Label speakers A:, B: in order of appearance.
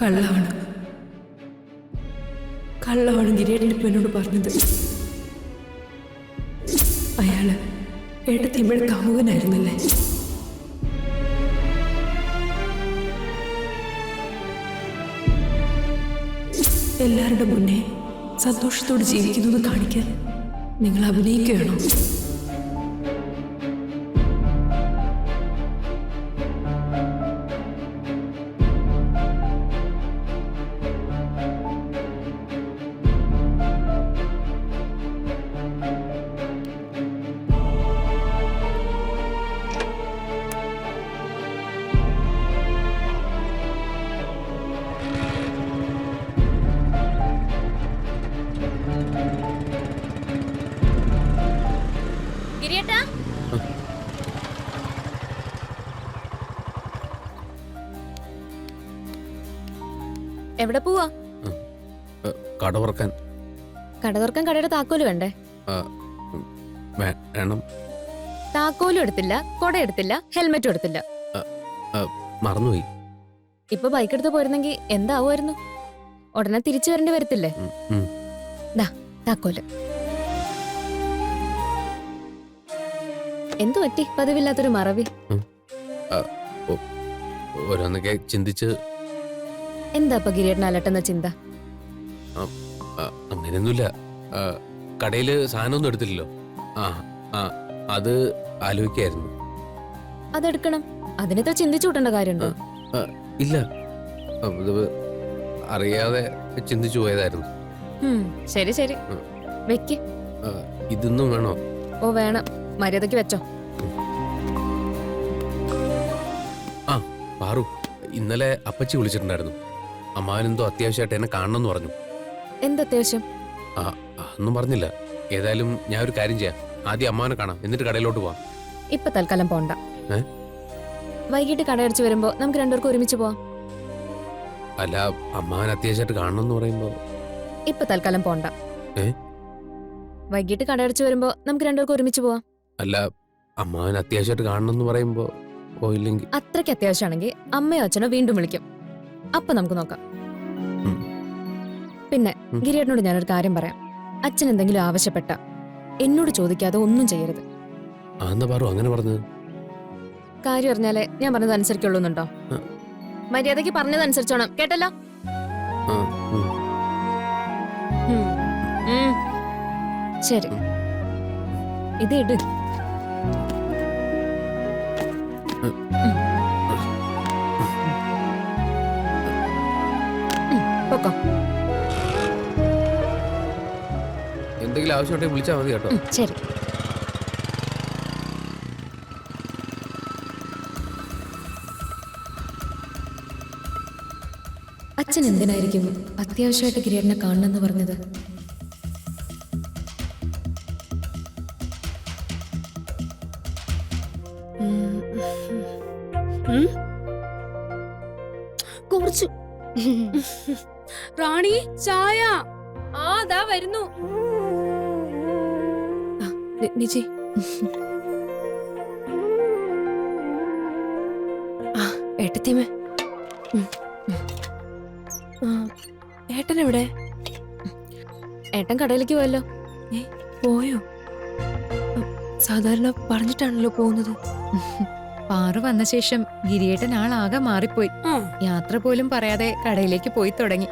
A: കള്ളമാണ് കള്ളമാണ് ഗിരിയേട്ടനിപ്പോ എന്നോട് പറഞ്ഞത്. അയാള് ഏട്ടത്തിയമ്മയുടെ കാമുകനായിരുന്നല്ലേ? എല്ലാവരുടെ മുന്നേ സന്തോഷത്തോടെ ജീവിക്കുന്നത് കാണിക്കാൻ നിങ്ങൾ അഭിനയിക്കുകയാണോ?
B: എവിടെ പോവാ?
C: കട തുറക്കാൻ.
B: കട തുറക്കാൻ കടയുടെ താക്കോല് വേണ്ടേ?
C: വേണം.
B: താക്കോലും എടുത്തില്ല, കൊട എടുത്തില്ല, ഹെൽമെറ്റും എടുത്തില്ല.
C: മറന്നുപോയി.
B: ഇപ്പൊ ബൈക്ക് എടുത്ത് പോയിരുന്നെങ്കിൽ എന്താവുമായിരുന്നു? ഉടനെ തിരിച്ചു വരേണ്ടി വരത്തില്ലേ? ദാ താക്കോല്. എന്തു പറ്റി പതിവില്ലാത്തൊരു മറവി?
C: ഓരോന്നൊക്കെ ചിന്തിച്ച്.
B: എന്താ ഇപ്പൊ ഗിരിയേട്ടൻ അലട്ടുന്ന ചിന്ത?
C: അങ്ങനെയൊന്നുമില്ല. കടയില് സാധനമൊന്നും എടുത്തില്ലല്ലോ. അത് ആലോചിക്കായിരുന്നു.
B: അതെടുക്കണം. അതിനെത്ര ചിന്തിച്ചു കൂട്ടേണ്ട കാര്യമുണ്ടോ?
C: ഇല്ല, അറിയാതെ ചിന്തിച്ചു പോയതായിരുന്നു.
B: ശരി ശരി, വെക്ക്.
C: ഇതൊന്നും വേണോ?
B: ഓ വേണം, മര്യാദക്ക് വെച്ചോ.
C: പാറു, ഇന്നലെ അപ്പച്ചി വിളിച്ചിട്ടുണ്ടായിരുന്നു. അമ്മാവനെന്തോ അത്യാവശ്യമായിട്ട് എന്നെ കാണണമെന്ന് പറഞ്ഞു.
B: എന്തത്യാവശ്യം?
C: ഒന്നും പറഞ്ഞില്ല. ഏതായാലും ഞാൻ ഒരു കാര്യം ചെയ്യാം. ആദ്യം അമ്മാവനെ കാണാം, എന്നിട്ട് കടയിലോട്ട് പോവാം.
B: ഇപ്പൊ തൽക്കാലം പോണ്ട. വൈകിട്ട് കടയടച്ച് വരുമ്പോ നമുക്ക് രണ്ടുപേർക്കും ഒരുമിച്ച് പോവാം.
C: അല്ല, അമ്മാവൻ അത്യാവശ്യമായിട്ട് കാണണമെന്ന് പറയുമ്പോ
B: ഇപ്പൊ തൽക്കാലം പോണ്ട. വൈകിട്ട് കടയടച്ച് വരുമ്പോ നമുക്ക് രണ്ടുപേർക്കും ഒരുമിച്ച് പോവാം.
C: അല്ല, അമ്മാവൻ അത്യാവശ്യമായിട്ട് കാണണമെന്ന് പറയുമ്പോ പോയില്ലെങ്കിൽ?
B: അത്രയ്ക്ക് അത്യാവശ്യമാണെങ്കിൽ അമ്മയോ അച്ഛനോ വീണ്ടും വിളിക്കും. അപ്പൊ നമുക്ക് നോക്കാം. പിന്നെ ഗിരിയേട്ടനോട് ഞാനൊരു കാര്യം പറയാം. അച്ഛൻ എന്തെങ്കിലും ആവശ്യപ്പെട്ട എന്നോട് ചോദിക്കാതെ ഒന്നും ചെയ്യരുത്.
C: അങ്ങനെ പറഞ്ഞത്?
B: കാര്യം അറിഞ്ഞാലേ ഞാൻ പറഞ്ഞത് അനുസരിക്കുള്ളൂന്നുണ്ടോ? മര്യാദക്ക് പറഞ്ഞതനുസരിച്ചോണം, കേട്ടല്ലോ? ശരി, ഇത് ഇട്. പൊക്കോ.
C: എന്തെങ്കിലും ആവശ്യമുണ്ടെങ്കിൽ വിളിച്ചാൽ മതി കേട്ടോ.
B: ശരി. അച്ഛൻ എന്തിനായിരിക്കും അത്യാവശ്യമായിട്ട് ഗിരിയേട്ടനെ കാണണമെന്ന് പറഞ്ഞത്?
D: കുറച്ചു റാണി ചായ.
B: ദാ വരുന്നു.
A: നിജി, ഏട്ടത്തിയമ്മ, ഏട്ടൻ എവിടെ?
B: ഏട്ടൻ കടയിലേക്ക് പോയല്ലോ.
A: പോയോ? സാധാരണ പറഞ്ഞിട്ടാണല്ലോ പോകുന്നത്.
E: പാറു വന്ന ശേഷം ഗിരിയേട്ടൻ ആളാകെ മാറിപ്പോയി. യാത്ര പോലും പറയാതെ കടയിലേക്ക് പോയി തുടങ്ങി.